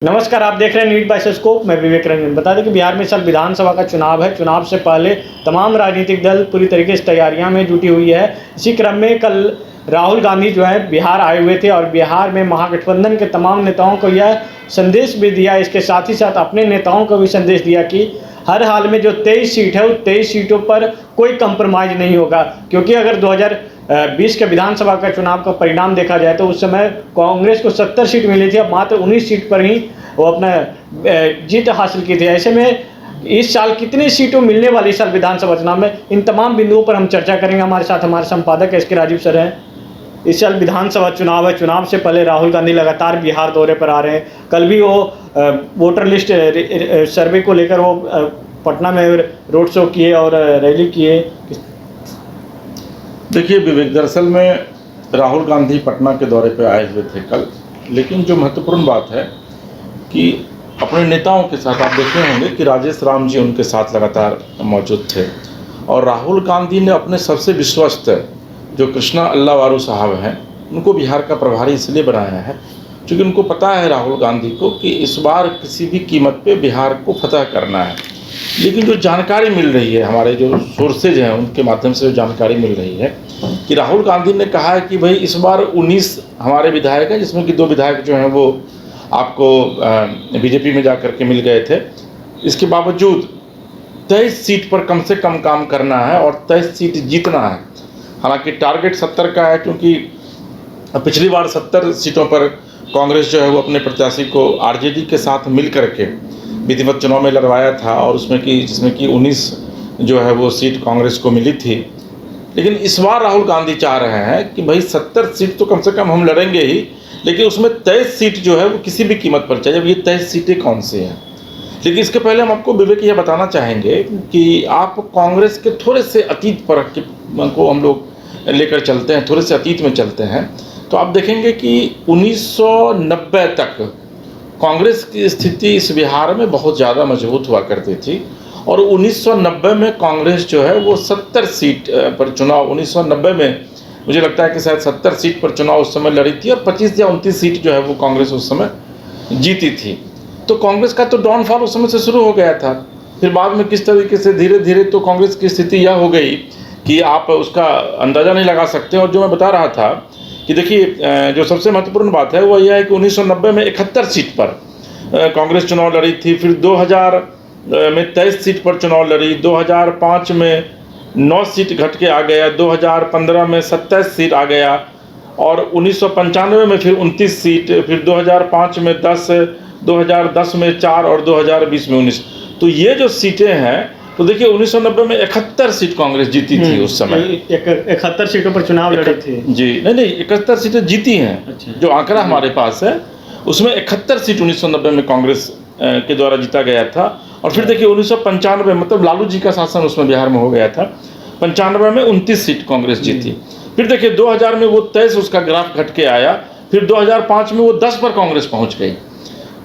नमस्कार, आप देख रहे हैं न्यूज़ बाय स्कोप। मैं विवेक रंजन। बता दें कि बिहार में इस साल विधानसभा का चुनाव है। चुनाव से पहले तमाम राजनीतिक दल पूरी तरीके से तैयारियां में जुटी हुई है। इसी क्रम में कल राहुल गांधी जो है बिहार आए हुए थे और बिहार में महागठबंधन के तमाम नेताओं को यह संदेश भी दिया। इसके साथ ही साथ अपने नेताओं को भी संदेश दिया कि हर हाल में जो 23 सीट है, उस 23 सीटों पर कोई कंप्रोमाइज़ नहीं होगा, क्योंकि अगर 2020 के विधानसभा का चुनाव का परिणाम देखा जाए तो उस समय कांग्रेस को 70 सीट मिली थी। अब मात्र 19 सीट पर ही वो अपना जीत हासिल की थी। ऐसे में इस साल कितनी सीटों मिलने वाली इस साल विधानसभा चुनाव में, इन तमाम बिंदुओं पर हम चर्चा करेंगे। हमारे साथ हमारे संपादक एस के राजीव सर हैं। इस साल विधानसभा चुनाव है। चुनाव से पहले राहुल गांधी लगातार बिहार दौरे पर आ रहे हैं। कल भी वो वोटर लिस्ट सर्वे को लेकर वो पटना में रोड शो किए और रैली किए। देखिए विवेक, दरअसल में राहुल गांधी पटना के दौरे पर आए हुए थे कल, लेकिन जो महत्वपूर्ण बात है कि अपने नेताओं के साथ आप देखे होंगे कि राजेश राम जी उनके साथ लगातार मौजूद थे और राहुल गांधी ने अपने सबसे विश्वस्त जो कृष्णा अल्लावारू साहब हैं उनको बिहार का प्रभारी इसलिए बनाया है क्योंकि उनको पता है राहुल गांधी को कि इस बार किसी भी कीमत पे बिहार को फतह करना है। लेकिन जो जानकारी मिल रही है, हमारे जो सोर्सेज हैं उनके माध्यम से जो जानकारी मिल रही है कि राहुल गांधी ने कहा है कि भाई इस बार 19 हमारे विधायक हैं, जिसमें कि 2 विधायक जो हैं वो आपको बीजेपी में जाकर के मिल गए थे। इसके बावजूद 23 सीट पर कम से कम काम करना है और 23 सीट जीतना है। हालांकि टारगेट 70 का है, क्योंकि पिछली बार 70 सीटों पर कांग्रेस जो है वो अपने प्रत्याशी को आरजेडी के साथ मिल करके विधिवत चुनाव में लड़वाया था और जिसमें कि 19 जो है वो सीट कांग्रेस को मिली थी। लेकिन इस बार राहुल गांधी चाह रहे हैं कि भाई 70 सीट तो कम से कम हम लड़ेंगे ही, लेकिन उसमें 23 सीट जो है वो किसी भी कीमत पर चाहिए। अब ये 23 सीटें कौन सी हैं? लेकिन इसके पहले हम आपको विवेक यह बताना चाहेंगे कि आप कांग्रेस के थोड़े से अतीत पर को हम लोग लेकर चलते हैं, थोड़े से अतीत में चलते हैं, तो आप देखेंगे कि 1990 तक कांग्रेस की स्थिति इस बिहार में बहुत ज़्यादा मजबूत हुआ करती थी और 1990 में कांग्रेस जो है वो 70 सीट पर चुनाव 1990 में मुझे लगता है कि शायद 70 सीट पर चुनाव उस समय लड़ी थी और 25 या 29 सीट जो है वो कांग्रेस उस समय जीती थी। तो कांग्रेस का तो डाउनफॉल उस समय से शुरू हो गया था। फिर बाद में किस तरीके से धीरे धीरे तो कांग्रेस की स्थिति यह हो गई कि आप उसका अंदाज़ा नहीं लगा सकते। और जो मैं बता रहा था कि देखिए, जो सबसे महत्वपूर्ण बात है वो यह है कि 1990 में 71 सीट पर कांग्रेस चुनाव लड़ी थी। फिर 2000 में 23 सीट पर चुनाव लड़ी, 2005 में 9 सीट घट के आ गया, 2015 में 27 सीट आ गया और 1995 में फिर 29 सीट, फिर 2005 में 10, 2010 में 4 और 2020 में 19। तो ये जो सीटें हैं, तो देखिए 1990 में 71 सीट कांग्रेस जीती थी उस समय। 71 सीटों पर चुनाव लड़ी थी जी। नहीं, 71 सीटें जीती हैं। अच्छा। जो आंकड़ा हमारे पास है उसमें 71 सीट 1990 में कांग्रेस के द्वारा जीता गया था। और फिर देखिए 1995 मतलब लालू जी का शासन उसमें बिहार में हो गया था, 95 में 29 सीट कांग्रेस जीती। फिर देखिए 2000 में वो 23 उसका ग्राफ घट के आया, फिर 2005 में वो 10 पर कांग्रेस पहुंच गई।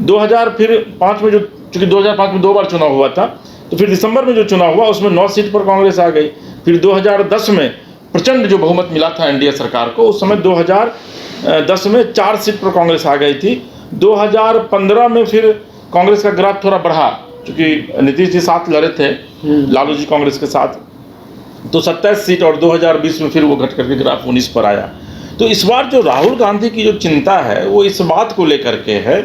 2005 में चूँकि 2005 में 2 बार चुनाव हुआ था, तो फिर दिसंबर में जो चुनाव हुआ उसमें 9 सीट पर कांग्रेस आ गई। फिर 2010 में प्रचंड जो बहुमत मिला था एनडीए सरकार को, उस समय 2010 में 4 सीट पर कांग्रेस आ गई थी। 2015 में फिर कांग्रेस का ग्राफ थोड़ा बढ़ा, क्योंकि नीतीश जी साथ लड़े थे लालू जी कांग्रेस के साथ, तो 27 सीट और 2020 में फिर वो घट करके ग्राफ 19 पर आया। तो इस बार जो राहुल गांधी की जो चिंता है वो इस बात को लेकर के है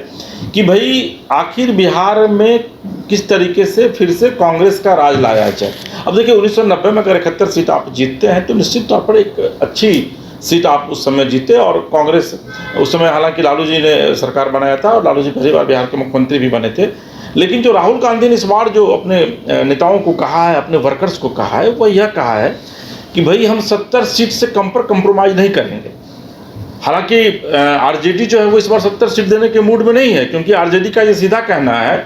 कि भाई आखिर बिहार में किस तरीके से फिर से कांग्रेस का राज लाया जाए। अब देखिए 1990 में अगर 71 सीट आप जीतते हैं तो निश्चित तौर पर एक अच्छी सीट आप उस समय जीते। और कांग्रेस उस समय हालांकि लालू जी ने सरकार बनाया था और लालू जी पहली बार बिहार के मुख्यमंत्री भी बने थे। लेकिन जो राहुल गांधी ने इस बार जो अपने नेताओं को कहा है, अपने वर्कर्स को कहा है, वो यह कहा है कि भाई हम 70 सीट से कम पर कंप्रोमाइज़ नहीं करेंगे। हालांकि आरजेडी जो है वो इस बार 70 सीट देने के मूड में नहीं है, क्योंकि आरजेडी का ये सीधा कहना है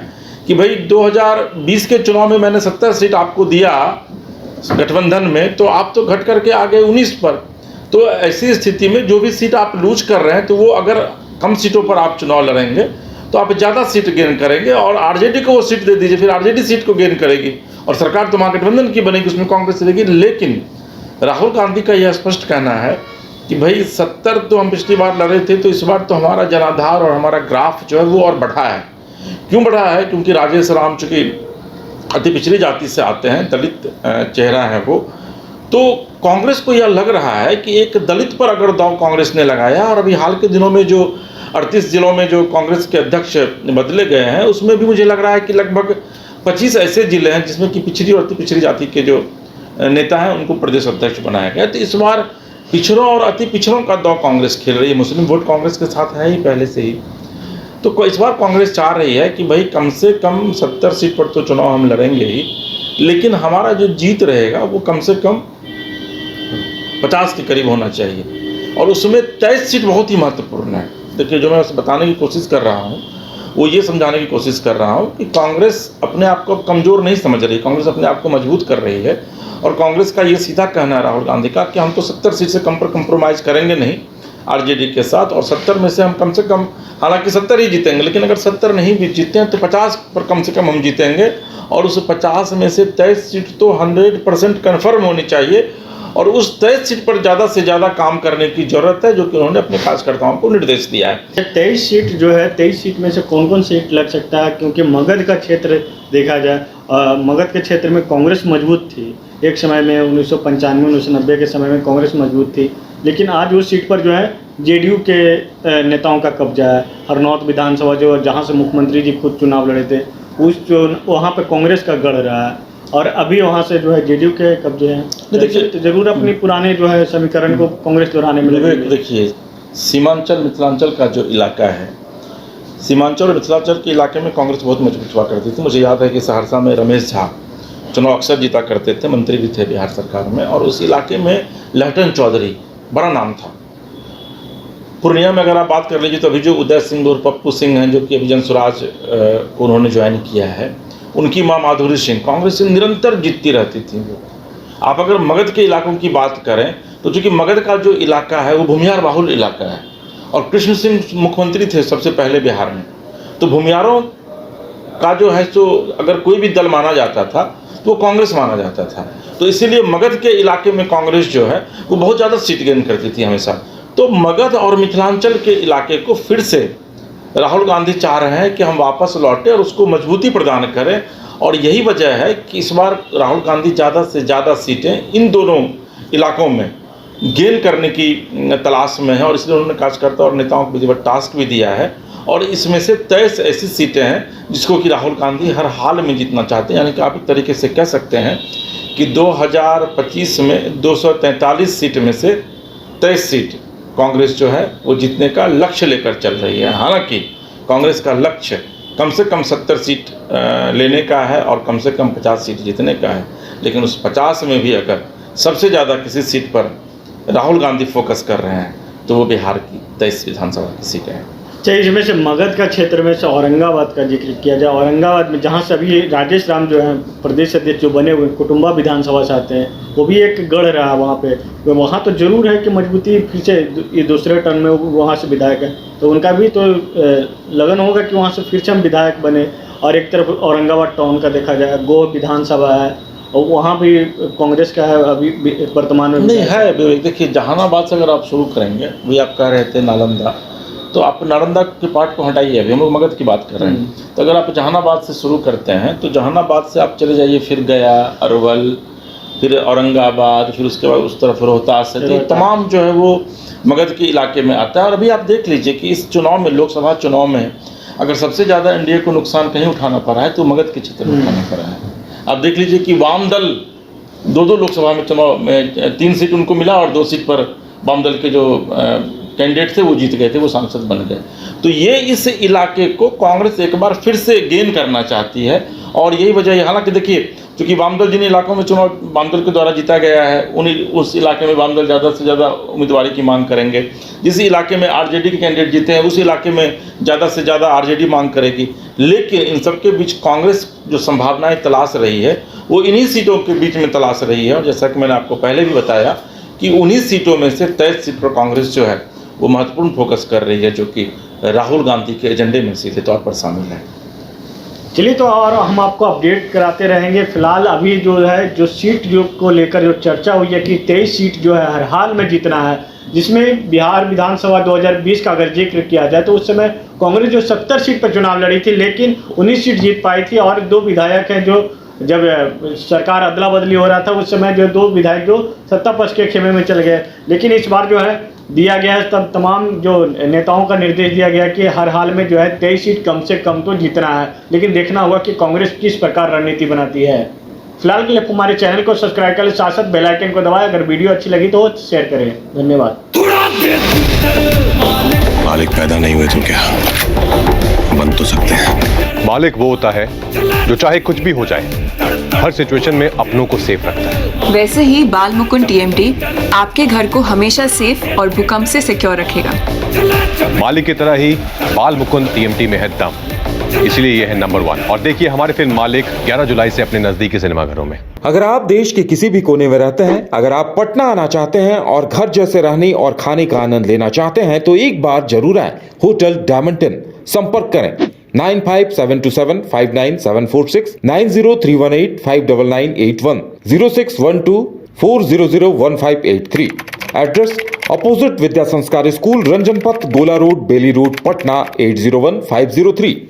कि भाई 2020 के चुनाव में मैंने 70 सीट आपको दिया गठबंधन में, तो आप तो घट करके आ गए 19 पर। तो ऐसी स्थिति में जो भी सीट आप लूज कर रहे हैं, तो वो अगर कम सीटों पर आप चुनाव लड़ेंगे तो आप ज़्यादा सीट गेन करेंगे और आरजेडी को वो सीट दे दीजिए, फिर आरजेडी सीट को गेन करेगी और सरकार तो महागठबंधन की बनेगी, उसमें कांग्रेस रहेगी। लेकिन राहुल गांधी का यह स्पष्ट कहना है कि भाई 70 तो हम पिछली बार लड़े थे, तो इस बार तो हमारा जनाधार और हमारा ग्राफ जो है वो और बढ़ा है। क्यों बढ़ा है? क्योंकि राजेश राम चूँकि अति पिछड़ी जाति से आते हैं, दलित चेहरा है वो, तो कांग्रेस को यह लग रहा है कि एक दलित पर अगर दांव कांग्रेस ने लगाया, और अभी हाल के दिनों में जो 38 जिलों में जो कांग्रेस के अध्यक्ष बदले गए हैं, उसमें भी मुझे लग रहा है कि लगभग 25 ऐसे जिले हैं जिसमें कि पिछड़ी और अति पिछड़ी जाति के जो नेता हैं उनको प्रदेश अध्यक्ष बनाया गया। तो इस बार पिछड़ों और अति पिछड़ों का दांव कांग्रेस खेल रही है। मुस्लिम वोट कांग्रेस के साथ है ही पहले से ही, तो इस बार कांग्रेस चाह रही है कि भाई कम से कम 70 सीट पर तो चुनाव हम लड़ेंगे ही, लेकिन हमारा जो जीत रहेगा वो कम से कम 50 के करीब होना चाहिए, और उसमें 23 सीट बहुत ही महत्वपूर्ण है। देखिए, जो मैं बताने की कोशिश कर रहा हूँ वो ये समझाने की कोशिश कर रहा हूँ कि कांग्रेस अपने आप को कमज़ोर नहीं समझ रही, कांग्रेस अपने आप को मजबूत कर रही है। और कांग्रेस का ये सीधा कहना है राहुल गांधी का कि हम तो 70 सीट से कम पर कंप्रोमाइज़ करेंगे नहीं आरजेडी के साथ, और 70 में से हम कम से कम, हालांकि 70 ही जीतेंगे, लेकिन अगर 70 नहीं भी जीते हैं तो 50 पर कम से कम हम जीतेंगे, और उस 50 में से 23 सीट तो 100% कन्फर्म होनी चाहिए, और उस 23 सीट पर ज़्यादा से ज़्यादा काम करने की ज़रूरत है, जो कि उन्होंने अपने कार्यकर्ताओं को निर्देश दिया है। 23 सीट जो है, 23 सीट में से कौन कौन सीट लग सकता है? क्योंकि मगध का क्षेत्र देखा जाए, मगध के क्षेत्र में कांग्रेस मजबूत थी एक समय में, 1995 1990 के समय में कांग्रेस मजबूत थी, लेकिन आज उस सीट पर जो है जेडीयू के नेताओं का कब्जा है। हरनौत विधानसभा जो जहाँ से मुख्यमंत्री जी खुद चुनाव लड़े थे, वहाँ पे कांग्रेस का गढ़ रहा है, और अभी वहाँ से जो है जेडीयू के कब्जे हैं। देखिए, तो जरूर अपनी पुराने जो है समीकरण को कांग्रेस दोहराने में लगेगी। देखिए, सीमांचल मिथिलांचल का जो इलाका है, सीमांचल और मिथिलांचल के इलाके में कांग्रेस बहुत मजबूत हुआ करती थी। मुझे याद है कि सहरसा में रमेश झा चुनाव अक्सर जीता करते थे, मंत्री भी थे बिहार सरकार में, और उस इलाके में लहटन चौधरी बड़ा नाम था। पूर्णिया में अगर आप बात कर लीजिए तो अभी जो उदय सिंह और पप्पू सिंह हैं, जो कि अभी जनसुराज को उन्होंने ज्वाइन किया है, उनकी मां माधुरी सिंह कांग्रेस से निरंतर जीतती रहती थी वो। आप अगर मगध के इलाकों की बात करें तो चूँकि मगध का जो इलाका है वो भूमिहार बाहुल इलाका है, और कृष्ण सिंह मुख्यमंत्री थे सबसे पहले बिहार में, तो भूमिहारों का जो है सो अगर कोई भी दल माना जाता था तो वो कांग्रेस माना जाता था। तो इसीलिए मगध के इलाके में कांग्रेस जो है वो बहुत ज़्यादा सीट गेन करती थी हमेशा। तो मगध और मिथिलांचल के इलाके को फिर से राहुल गांधी चाह रहे हैं कि हम वापस लौटें और उसको मजबूती प्रदान करें, और यही वजह है कि इस बार राहुल गांधी ज़्यादा से ज़्यादा सीटें इन दोनों इलाकों में गेन करने की तलाश में है, और इसलिए उन्होंने कार्यकर्ता और नेताओं को विधिवत टास्क भी दिया है। और इसमें से 23 ऐसी सीटें हैं जिसको कि राहुल गांधी हर हाल में जीतना चाहते हैं। यानी कि आप एक तरीके से कह सकते हैं कि 2025 में 243 सीट में से 23 सीट कांग्रेस जो है वो जीतने का लक्ष्य लेकर चल रही है। हालांकि कांग्रेस का लक्ष्य कम से कम 70 सीट लेने का है और कम से कम 50 सीट जीतने का है, लेकिन उस 50 में भी अगर सबसे ज़्यादा किसी सीट पर राहुल गांधी फोकस कर रहे हैं तो वो बिहार की 23 विधानसभा की सीटें हैं। चाहिए इसमें से मगध का क्षेत्र में से औरंगाबाद का जिक्र किया जाए, औरंगाबाद में जहाँ से अभी राजेश राम जो है प्रदेश अध्यक्ष जो बने हुए कुटुंबा विधानसभा से आते हैं, वो भी एक गढ़ रहा वहाँ पे। वहाँ तो जरूर है कि मजबूती फिर से ये दूसरे टर्म में वहाँ से विधायक है, तो उनका भी तो लगन होगा कि वहाँ से फिर से हम विधायक बने। और एक तरफ औरंगाबाद टाउन का देखा जाए, गो विधानसभा है, और वहाँ भी कांग्रेस का है अभी वर्तमान में नहीं है। देखिए, जहानाबाद से अगर आप शुरू करेंगे, वही आप कह रहे थे नालंदा, तो आप नालंदा के पार्ट को हटाइए, अभी हम लोग मगध की बात कर रहे हैं। तो अगर आप जहानाबाद से शुरू करते हैं तो जहानाबाद से आप चले जाइए फिर गया, अरवल, फिर औरंगाबाद, फिर उसके बाद उस तरफ रोहतास है, तो तमाम जो है वो मगध के इलाके में आता है। और अभी आप देख लीजिए कि इस चुनाव में, लोकसभा चुनाव में, अगर सबसे ज़्यादा एनडीए को नुकसान कहीं उठाना पड़ा है तो मगध के क्षेत्र में उठाना पड़ा है। आप देख लीजिए कि वाम दल दो लोकसभा में चुनाव में 3 सीट उनको मिला, और 2 सीट पर वाम दल के जो कैंडिडेट थे वो जीत गए थे, वो सांसद बन गए। तो ये इस इलाके को कांग्रेस एक बार फिर से गेन करना चाहती है, और यही वजह है। हालांकि देखिए, चूँकि वामदल जिन इलाकों में चुनाव वामदल के द्वारा जीता गया है, उस इलाके में वामदल ज़्यादा से ज़्यादा उम्मीदवारी की मांग करेंगे। जिस इलाके में आरजेडी के कैंडिडेट जीते हैं उस इलाके में ज़्यादा से ज़्यादा आरजेडी मांग करेगी। लेकिन इन सब के बीच कांग्रेस जो संभावनाएं तलाश रही है वो इन्हीं सीटों के बीच में तलाश रही है। और जैसा कि मैंने आपको पहले भी बताया कि उन्हीं सीटों में से 23 सीट पर कांग्रेस जो है वो महत्वपूर्ण फोकस कर रही है, जो कि राहुल गांधी के एजेंडे में सीधे तौर पर शामिल है। चलिए, तो और हम आपको अपडेट कराते रहेंगे। फिलहाल अभी जो है, जो सीट जो को लेकर जो चर्चा हुई है कि 23 सीट जो है हर हाल में जीतना है, जिसमें बिहार विधानसभा 2020 का अगर जिक्र किया जाए तो उस समय कांग्रेस जो 70 सीट पर चुनाव लड़ी थी, लेकिन 19 सीट जीत पाई थी। और 2 विधायक हैं जो जब सरकार अदला बदली हो रहा था उस समय जो 2 विधायक जो सत्ता पक्ष के खेमे में चल गए। लेकिन इस बार जो है दिया गया है, तब तमाम जो नेताओं का निर्देश दिया गया कि हर हाल में जो है 23 सीट कम से कम तो जीतना है। लेकिन देखना होगा कि कांग्रेस किस प्रकार रणनीति बनाती है। फिलहाल के लिए हमारे चैनल को सब्सक्राइब करें, साथ साथ बेल आइकन को दबाएं। अगर वीडियो अच्छी लगी तो शेयर करें। धन्यवाद। मालिक पैदा नहीं हुए तो क्या बन तो सकते हैं। मालिक वो होता है जो चाहे कुछ भी हो जाए हर सिचुएशन में अपनों को सेफ रखता है। वैसे ही बाल मुकुंद टीएमटी आपके घर को हमेशा सेफ और भूकंप से सिक्योर रखेगा। मालिक की तरह ही बाल मुकुंद टीएमटी में है दम, इसलिए यह है नंबर 1। और देखिए हमारे फिल्म मालिक 11 जुलाई से अपने नजदीकी सिनेमाघरों में। अगर आप देश के किसी भी कोने में रहते हैं, अगर आप पटना आना चाहते हैं और घर जैसे रहने और खाने का आनंद लेना चाहते हैं तो एक बार जरूर आए होटल डायमंटन। संपर्क करें 9572759746, 9031859981, 0612400158 एड्रेस अपोजिट विद्या संस्कार स्कूल, रंजन पथ, गोला रोड, बेली रोड, पटना 801503।